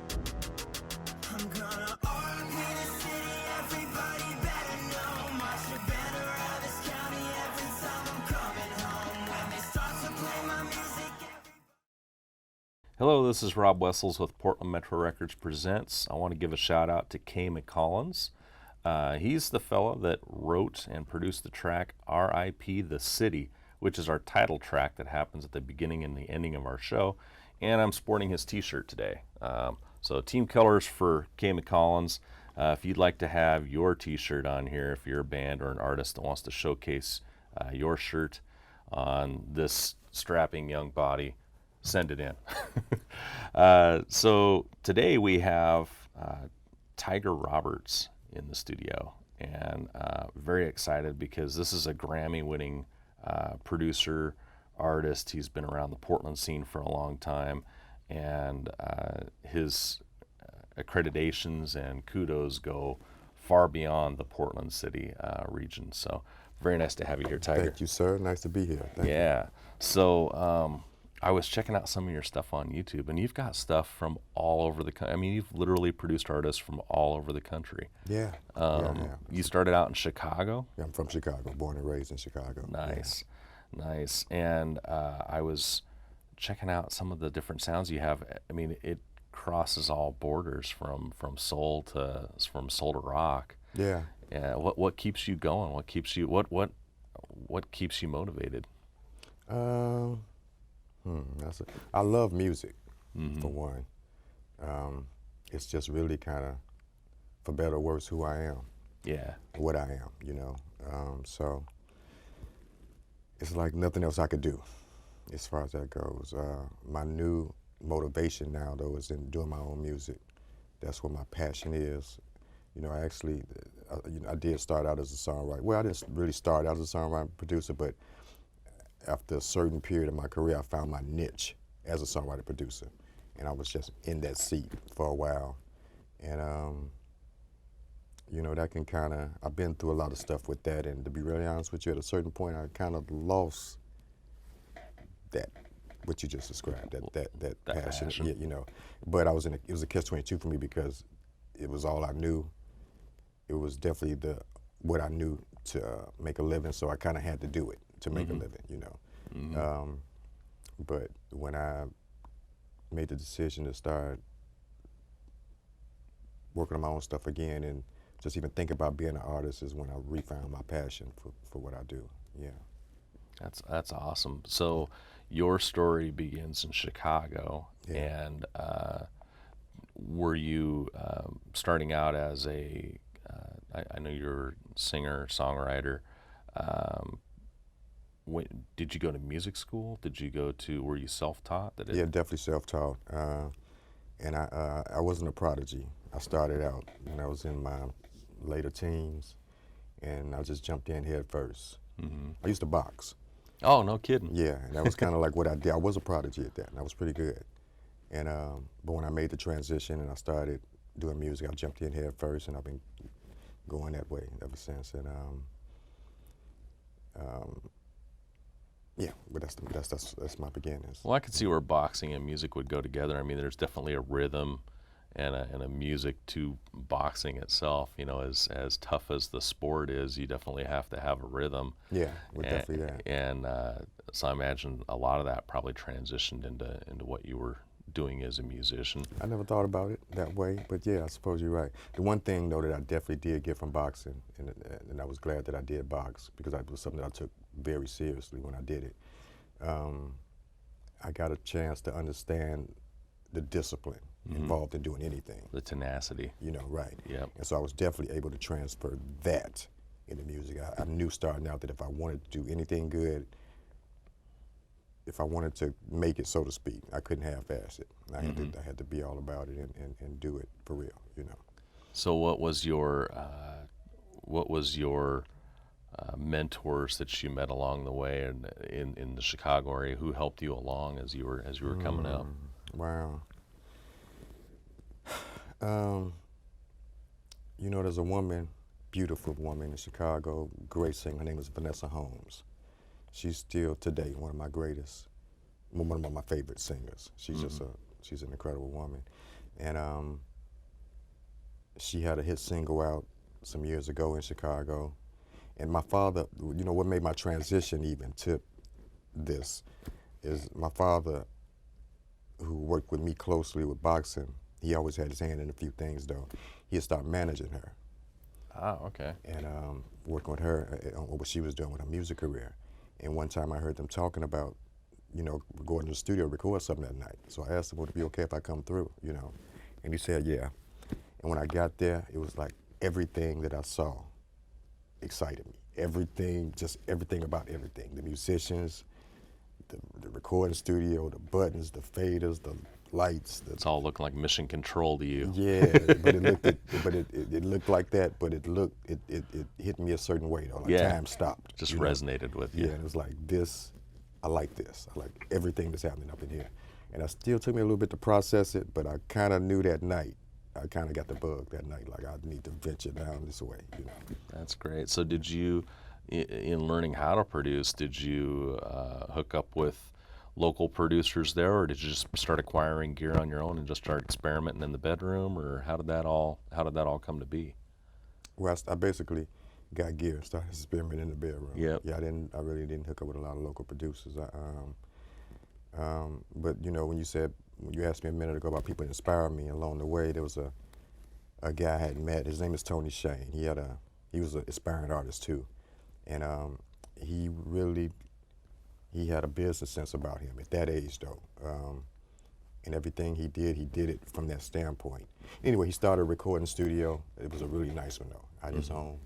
I'm gonna RIP the city, everybody better know. March the banner of this county every time I'm coming home. When they start to play my music, Hello, this is Rob Wessels with Portland Metro Records Presents. I want to give a shout out to Kay McCollins. He's the fellow that wrote and produced the track R.I.P. the City, which is our title track that happens at the beginning and the ending of our show. And I'm sporting his t-shirt today. So team colors for Kay McCollins. If you'd like to have your t-shirt on here, if you're a band or an artist that wants to showcase your shirt on this strapping young body, send it in. So today we have Tiger Roberts in the studio, and very excited because this is a Grammy-winning producer, artist. He's been around the Portland scene for a long time, and his accreditations and kudos go far beyond the Portland city region. So very nice to have you here, Tiger. Thank you, sir. Nice to be here. Thank you. Yeah. So I was checking out some of your stuff on YouTube, and you've got stuff from all over the country. I mean, you've literally produced artists from all over the country. Yeah. You started out in Chicago. Yeah, I'm from Chicago, born and raised in Chicago. Nice, nice. And I was checking out some of the different sounds you have. I mean, it crosses all borders from soul to rock. Yeah. Yeah. What keeps you going? What keeps you what keeps you motivated? I love music, for one. It's just really kind of, for better or worse, who I am. Yeah. What I am, you know. So it's like nothing else I could do as far as that goes. My new motivation now, though, is in doing my own music. That's where my passion is. You know, I actually, I did start out as a songwriter. Well, I didn't really start out as a songwriter producer, but after a certain period of my career, I found my niche as a songwriter producer, and I was just in that seat for a while. And you know, that can kind of, I've been through a lot of stuff with that, and to be really honest with you, at a certain point, I kind of lost that, what you just described, that passion. Yeah, you know. But I was it was a catch-22 for me because it was all I knew. It was definitely what I knew to make a living, so I kind of had to do it to make a living, you know. But when I made the decision to start working on my own stuff again and just even think about being an artist is when I refound my passion for what I do. Yeah. That's awesome. So your story begins in Chicago, Yeah. and were you starting out as a I know you're a singer, songwriter. Did you go to music school? Were you self-taught? Yeah, definitely self-taught. And I wasn't a prodigy. I started out when I was in my later teens, and I just jumped in head first. I used to box. Oh, no kidding. Yeah, and that was kind of like what I did. I was a prodigy at that, and I was pretty good. And but when I made the transition and I started doing music, I jumped in head first, and I've been going that way ever since. And yeah, but that's my beginnings. Well, I could see where boxing and music would go together. I mean, there's definitely a rhythm and a music to boxing itself. You know, as tough as the sport is, you definitely have to have a rhythm. Yeah, we're definitely that. And so I imagine a lot of that probably transitioned into what you were doing as a musician. I never thought about it that way, but yeah, I suppose you're right. The one thing, though, that I definitely did get from boxing, and I was glad that I did box because it was something that I took very seriously when I did it. I got a chance to understand the discipline involved in doing anything. The tenacity. You know, right. Yep. And so I was definitely able to transfer that into music. I knew starting out that if I wanted to do anything good, if I wanted to make it, so to speak, I couldn't half-ass it. I had to be all about it and do it for real, you know. So what was your mentors that you met along the way and in the Chicago area? Who helped you along as you were coming up? Wow. You know, there's a woman, beautiful woman in Chicago, great singer. Her name is Vanessa Holmes. She's still today one of my favorite singers. She's she's an incredible woman. And she had a hit single out some years ago in Chicago. And my father, you know, what made my transition even to this is my father, who worked with me closely with boxing. He always had his hand in a few things, though. He had started managing her Oh, okay. and working with her on what she was doing with her music career. And one time I heard them talking about, you know, going to the studio to record something that night. So I asked him, would it be okay if I come through, you know? And he said, yeah. And when I got there, it was like everything that I saw excited me. Everything, just everything about everything. The musicians, the recording studio, the buttons, the faders, the lights. It's all looking like mission control to you. Yeah, but it looked like that, but it hit me a certain way though. Like Yeah. time stopped. Just you know? resonated with you. Yeah, and it was like this. I like this. I like everything that's happening up in here. And it still took me a little bit to process it, but I kind of knew that night. I kind of got the bug that night. Like I need to venture down this way. You know. That's great. So did you, in learning how to produce, did you hook up with local producers there, or did you just start acquiring gear on your own and just start experimenting in the bedroom, or how did that all come to be? Well, I basically got gear and started experimenting in the bedroom. Yep. Yeah, I really didn't hook up with a lot of local producers. But you know, when you asked me a minute ago about people that inspired me along the way, there was a guy I had met. His name is Tony Shane. He was an aspiring artist too, and he had a business sense about him at that age though. And everything he did it from that standpoint. Anyway, he started a recording studio. It was a really nice one though, at his home.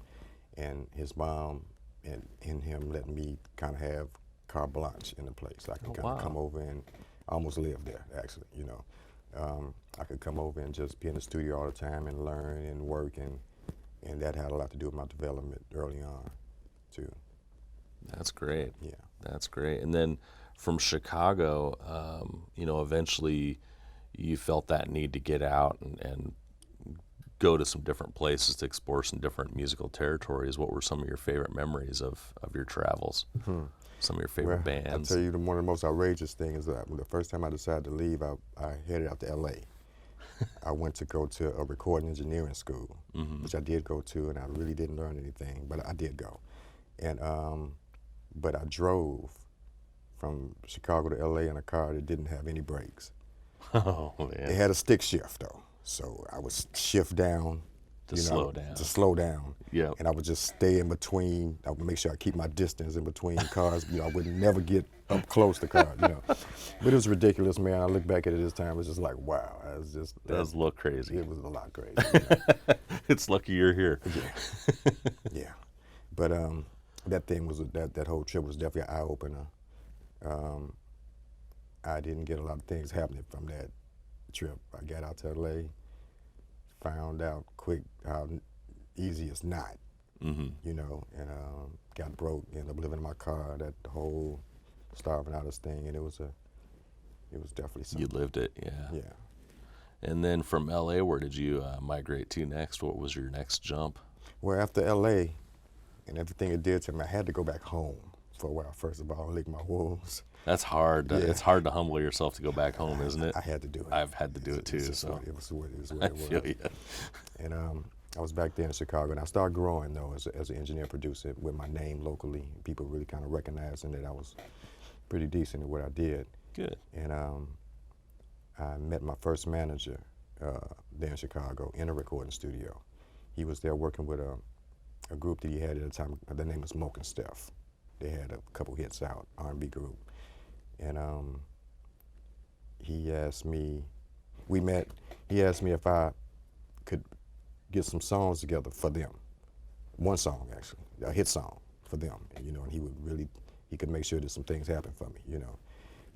And his mom and him let me kind of have carte blanche in the place. I could kind of come over and almost live there, actually, you know. I could come over and just be in the studio all the time and learn and work, and that had a lot to do with my development early on, too. That's great. Yeah. That's great. And then from Chicago, you know, eventually you felt that need to get out and go to some different places to explore some different musical territories. What were some of your favorite memories of your travels? Some of your favorite bands? I'll tell you, one of the most outrageous things is that the first time I decided to leave, I headed out to L.A. I went to go to a recording engineering school, which I did go to, and I really didn't learn anything, but I did go. And but I drove from Chicago to L.A. in a car that didn't have any brakes. Oh, man. It had a stick shift though, so I would shift down To slow down. To slow down. Yeah. And I would just stay in between. I would make sure I keep my distance in between cars. You know, I would never get up close to cars. You know, but it was ridiculous, man. I look back at it this time. It's just like, wow. It was just That was a little crazy. It was a lot crazy. You know? It's lucky you're here. Yeah. Yeah. But that thing was that whole trip was definitely an eye opener. I didn't get a lot of things happening from that trip. I got out to LA, found out quick how easy it's not, you know, and got broke, ended up living in my car, that whole starving artist thing, and it was definitely something. You lived it, yeah. Yeah. And then from LA, where did you migrate to next? What was your next jump? Well, after LA and everything it did to me, I had to go back home for a while, first of all, lick my wounds. That's hard. Yeah. It's hard to humble yourself to go back home, isn't it? I had to do it. I've had to do it too. It was So what it was. I feel you. And I was back there in Chicago, and I started growing though as an engineer producer with my name locally. People really kind of recognizing that I was pretty decent at what I did. Good. And I met my first manager there in Chicago in a recording studio. He was there working with a group that he had at the time. Their name was Moke and Steph. They had a couple hits out, R&B group. And he asked me if I could get some songs together for them. One song, actually, a hit song for them. And, you know, and he could make sure that some things happened for me, you know.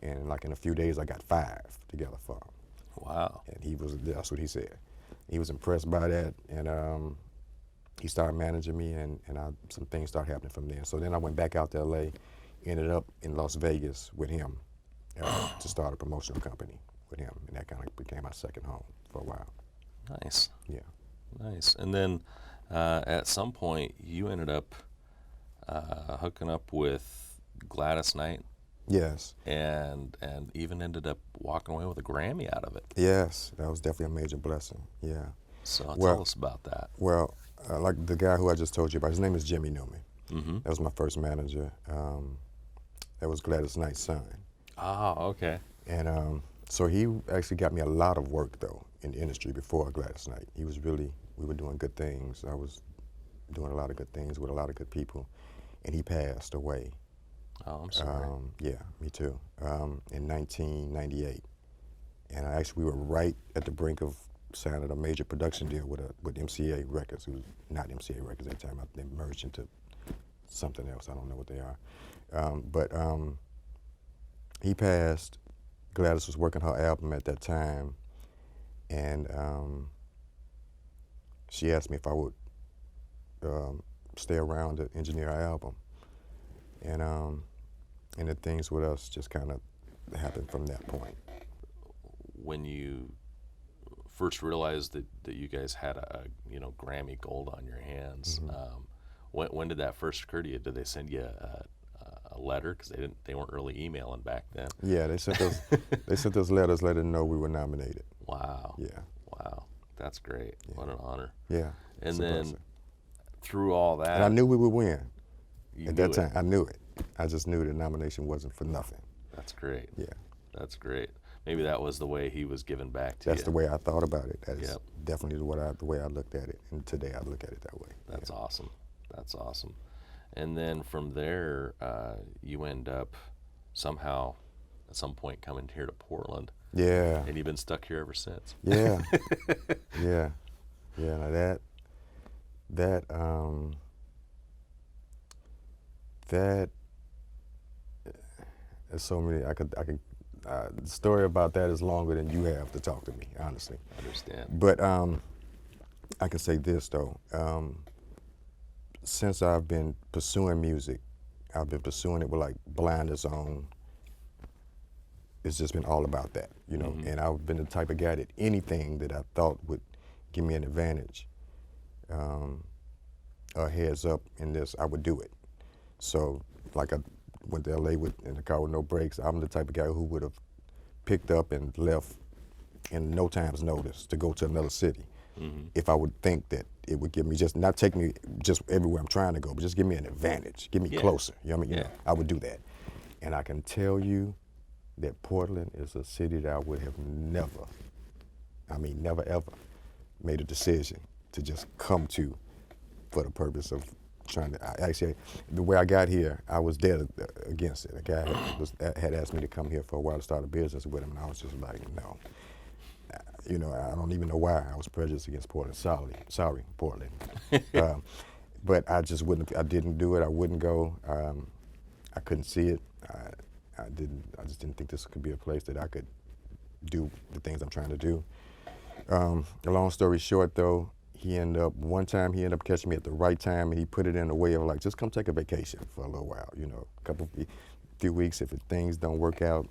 And like in a few days, I got 5 together for him. Wow. And that's what he said. He was impressed by that, and he started managing me, and some things started happening from there. So then I went back out to LA, ended up in Las Vegas with him to start a promotional company with him, and that kind of became my second home for a while. Nice. Yeah. Nice. And then at some point, you ended up hooking up with Gladys Knight Yes. and even ended up walking away with a Grammy out of it. Yes. That was definitely a major blessing. Yeah. So tell Well, us about that. well, like the guy who I just told you about, his name is Jimmy Newman. Mm-hmm. That was my first manager. That was Gladys Knight's son. Oh, okay. And so he actually got me a lot of work, though, in the industry before Gladys Knight. He was really, we were doing good things. I was doing a lot of good things with a lot of good people. And he passed away. Oh, I'm sorry. Yeah, me too. In 1998. And we were right at the brink of signing a major production deal with MCA Records, who was not MCA Records at the time. They merged into something else. I don't know what they are. But he passed. Gladys was working her album at that time, and she asked me if I would stay around to engineer her album. And the things with us just kind of happened from that point. When you first realized that you guys had a Grammy Gold on your hands, when did that first occur to you? Did they send you a letter? Because they weren't really emailing back then. Yeah, they sent us letters letting know we were nominated. Wow. Yeah. Wow. That's great. Yeah. What an honor. Yeah. And it's a then blessing. through all that, And I knew we would win. you At knew that it. time, I knew it. I just knew the nomination wasn't for nothing. That's great. Yeah. That's great. Maybe that was the way he was giving back to That's you. the way I thought about it. That is Yep. definitely the way I looked at it. And today I look at it that way. That's awesome. That's awesome. And then from there, you end up somehow at some point coming here to Portland, Yeah. and you've been stuck here ever since. Yeah. Yeah. Yeah. Now that there's so many. The story about that is longer than you have to talk to me, honestly. I understand. But I can say this though. Since I've been pursuing music, I've been pursuing it with like blinders on. It's just been all about that, you know. And I've been the type of guy that anything that I thought would give me an advantage, a heads up in this, I would do it. So, like I went to LA in the car with no brakes. I'm the type of guy who would have picked up and left in no time's notice to go to another city. If I would think that it would give me not take me just everywhere I'm trying to go, but just give me an advantage, give me closer. You know what I mean? You know, I would do that. And I can tell you that Portland is a city that I would have never ever made a decision to just come to for the purpose of trying to, the way I got here, I was dead against it. A guy had asked me to come here for a while to start a business with him, and I was just like, no. You know, I don't even know why I was prejudiced against Portland. Sorry, Portland. But I just I didn't do it. I wouldn't go. I couldn't see it. I just didn't think this could be a place that I could do the things I'm trying to do. A long story short, though, one time he ended up catching me at the right time, and he put it in a way of like, just come take a vacation for a little while, you know, few weeks. If things don't work out,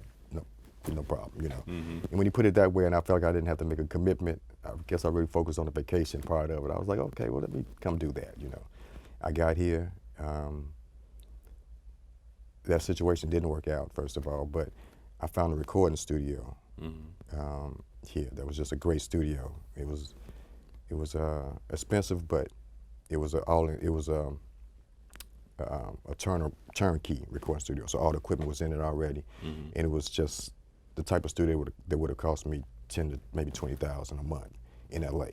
no problem, you know. And when he put it that way, and I felt like I didn't have to make a commitment, I guess I really focused on the vacation part of it. I was like, okay, well, let me come do that, you know. I got here. That situation didn't work out, first of all, but I found a recording studio here. That was just a great studio. It was expensive, but it was a turnkey recording studio. So all the equipment was in it already, and it was just the type of studio that would have cost me $10,000 to maybe $20,000 a month in LA,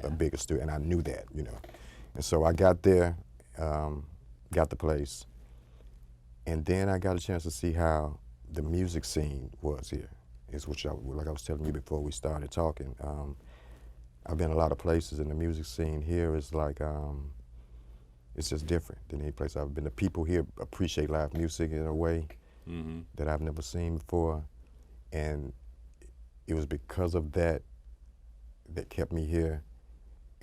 a bigger studio, and I knew that, you know. And so I got there, got the place, and then I got a chance to see how the music scene was here. Like I was telling you before we started talking. I've been a lot of places, and the music scene here is like, it's just different than any place I've been. The people here appreciate live music in a way that I've never seen before, and it was because of that that kept me here,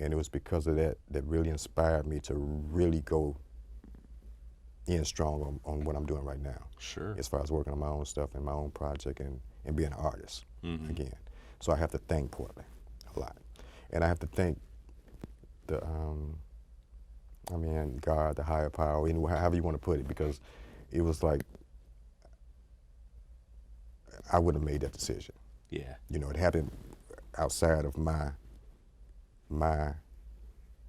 and it was because of that that really inspired me to really go in strong on what I'm doing right now. Sure. As far as working on my own stuff and my own project and being an artist again. So I have to thank Portland a lot. And I have to thank God, the higher power, however you want to put it, because it was like I wouldn't have made that decision. Yeah. You know, it happened outside of my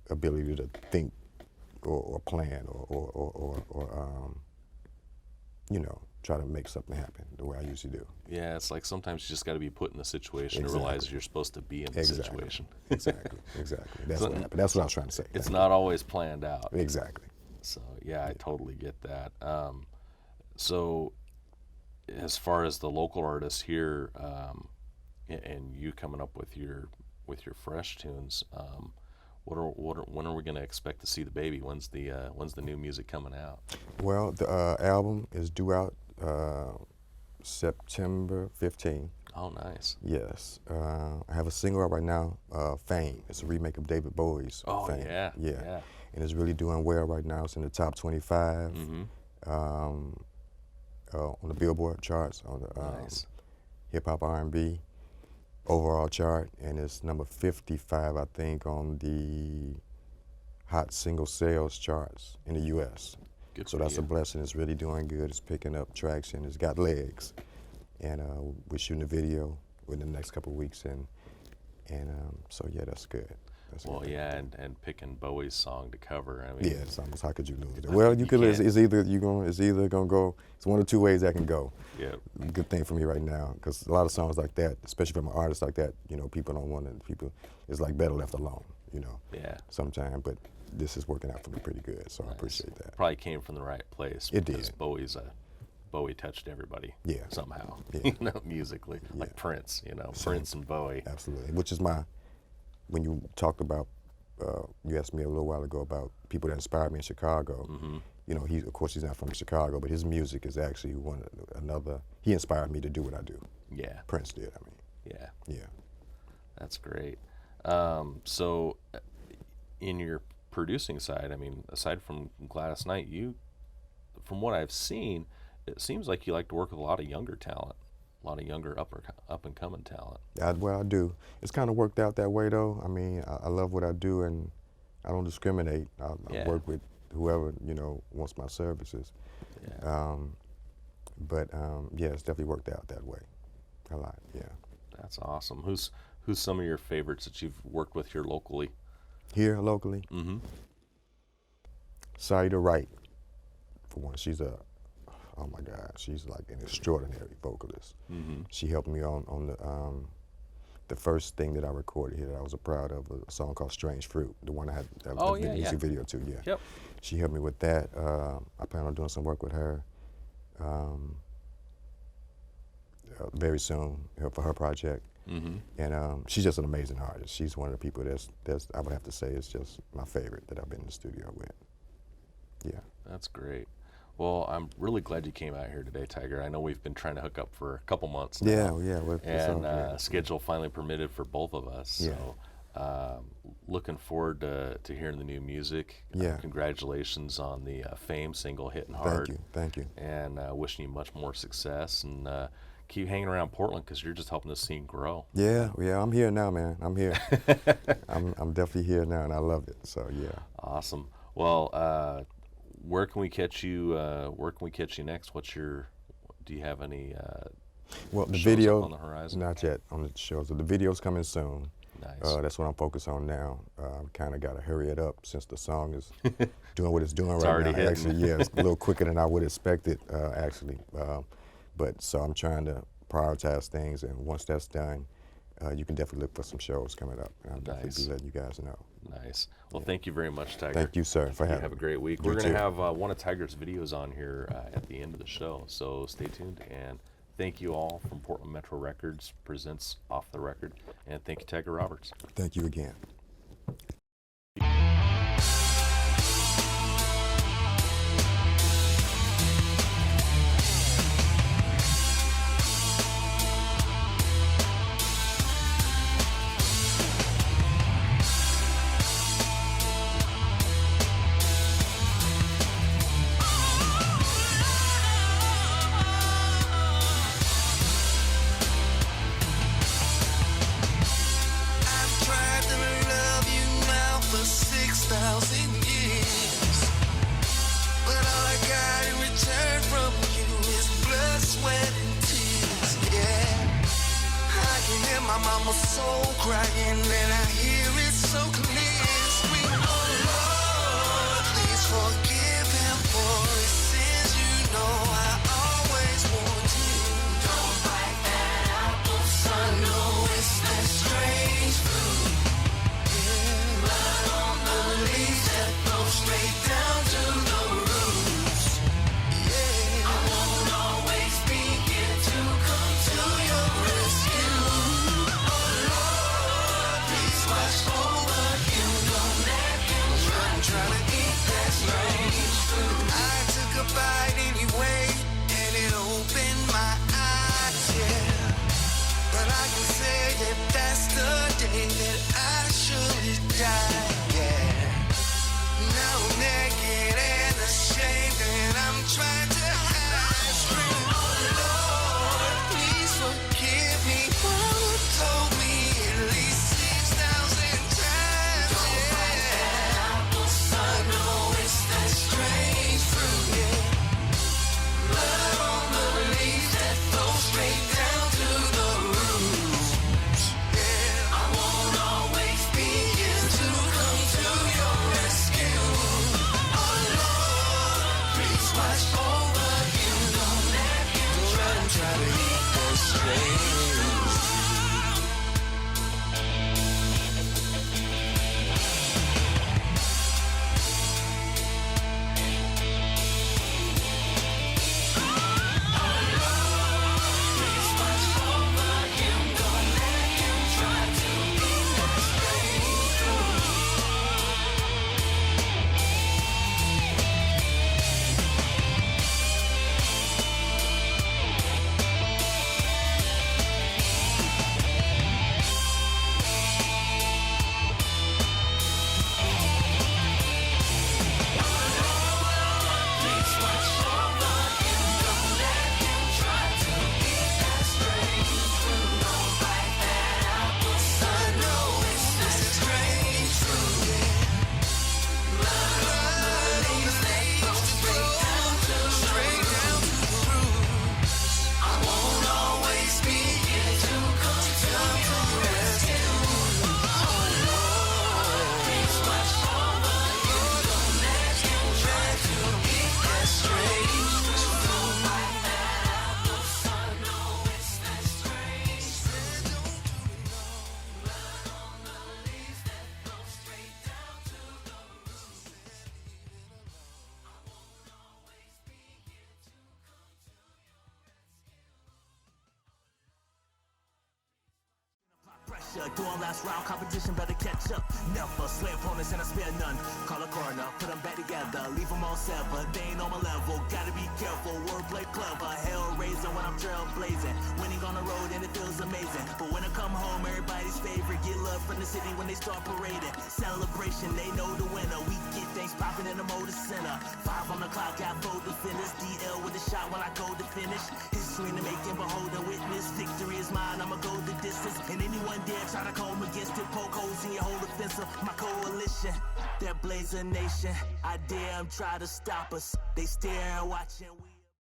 ability to think or plan or you know, try to make something happen the way I usually do. Yeah, it's like sometimes you just got to be put in the situation to realize you're supposed to be in the situation. Exactly. That's what happened. That's what I was trying to say. It's not always planned out. Exactly. So yeah, I totally get that. So as far as the local artists here, and you coming up with your fresh tunes, when are we going to expect to see the baby? When's the new music coming out? Well, the album is due out September 15th. Oh, nice. Yes. I have a single out right now, Fame. It's a remake of David Bowie's Fame. Yeah. And it's really doing well right now. It's in the top 25 on the Billboard charts, on the Nice. hip hop R&B overall chart, and it's number 55, I think, on the hot single sales charts in the U.S. Good So for that's you. a blessing. It's really doing good. It's picking up traction. It's got legs, and we're shooting a video within the next couple of weeks, and so yeah, that's good. That's Well, good. yeah, and picking Bowie's song to cover. I mean, Yeah, it's almost, how could you lose it? Well, you you could. can't. It's either gonna go. It's one of two ways that can go. yeah, Good thing for me right now, because a lot of songs like that, especially from an artist like that, you know, people don't want to. People, it's like better left alone. You know, yeah. sometimes. But this is working out for me pretty good, so I Nice. appreciate that. Probably came from the right place. It because did. Bowie touched everybody. Yeah. Somehow. Yeah. You know, musically, like Yeah. Prince. You know, Same. Prince and Bowie. Absolutely. Which is when you talked about, you asked me a little while ago about people that inspired me in Chicago. Mm-hmm. You know, of course he's not from Chicago, but his music is actually he inspired me to do what I do. Yeah. Prince did, I mean. Yeah. Yeah. That's great. So, in your producing side, I mean, aside from Gladys Knight, from what I've seen, it seems like you like to work with a lot of younger talent, a lot of younger up and coming talent. Well, I do. It's kind of worked out that way, though. I mean, I love what I do, and I don't discriminate. I Yeah. work with whoever, you know, wants my services. Yeah. But yeah, it's definitely worked out that way a lot. Yeah. That's awesome. Who's some of your favorites that you've worked with here locally? Here locally, Mm-hmm. Saida Wright, for one. Oh my God, she's like an extraordinary vocalist. Mm-hmm. She helped me on the first thing that I recorded here that I was proud of, a song called Strange Fruit, the one I had Oh, the yeah, music yeah. video to, yeah. Yep. She helped me with that. I plan on doing some work with her very soon for her project. Mm-hmm. And she's just an amazing artist. She's one of the people that's I would have to say is just my favorite that I've been in the studio with. Yeah. That's great. Well, I'm really glad you came out here today, Tiger. I know we've been trying to hook up for a couple months now. Yeah. Well, it's And all good. schedule finally permitted for both of us. Yeah. So looking forward to hearing the new music. Yeah. Congratulations on the Fame single hitting hard. Thank you. And wishing you much more success, and keep hanging around Portland because you're just helping the scene grow. Yeah, I'm here now, man. I'm here. I'm definitely here now, and I love it. So yeah. Awesome. Well, where can we catch you? Where can we catch you next? Do you have any Well, the shows video up on the horizon? not yet on the show. So the video's coming soon. Nice. That's what I'm focused on now. Kind of got to hurry it up since the song is doing what it's doing It's right already now. hitting. Actually, yeah, it's a little quicker than I would expect it, actually. But so I'm trying to prioritize things, and once that's done, you can definitely look for some shows coming up. And I'll definitely Nice. be letting you guys know. Nice. Well, thank you very much, Tiger. Thank you, sir, for You having have a me. great week. You We're going too. to have one of Tiger's videos on here at the end of the show, so stay tuned. And thank you all from Portland Metro Records presents Off the Record. And thank you, Tiger Roberts. Thank you again. I've tried to my soul crying, and I hear it so clear. Scream, oh Lord, please forgive him for his sins. You know I always want you. Don't bite that apple, son. No, it's that strange fruit. Yeah. Blood on the leaves that flow straight down to the roots. Yeah. I won't always be here to come to your rescue. Oh Lord, please watch over him. Don't let him try to eat that strange fruit. I took a bite anyway, and it opened my eyes, yeah. But I can say that that's the day that I surely died, yeah. Now I'm naked and ashamed, and I'm trying to hide. Scream, oh Lord, please forgive me. Mama told me at least 6,000 times, don't bite that apple, son. No, it's that strange fruit, yeah. Blood on the leaves that flow straight down to the roots. Yeah, I won't always be here to come to your rescue. Oh Lord, please watch over him. Don't let him try to eat that strange fruit. Pressure, doing last round, competition better catch up. Never slay opponents and I spare none. Call a coroner, put them back together, leave them all severed. They ain't on my level, gotta be careful, wordplay clever. Hell raising when I'm trailblazing. Winning on the road and it feels amazing. But when I come home, everybody's favorite. Get love from the city when they start parading. Celebration, they know the winner. We get things popping in the motor center. 5 on the clock, got 4 defenders. DL with a shot when I go to finish. History in the making, behold and witness. Victory is mine, I'ma go the distance. And anyone dare try to come against it, poke holes in your whole offensive. My coalition, they're blazing nation. I dare them try to stop us. They stare and watching.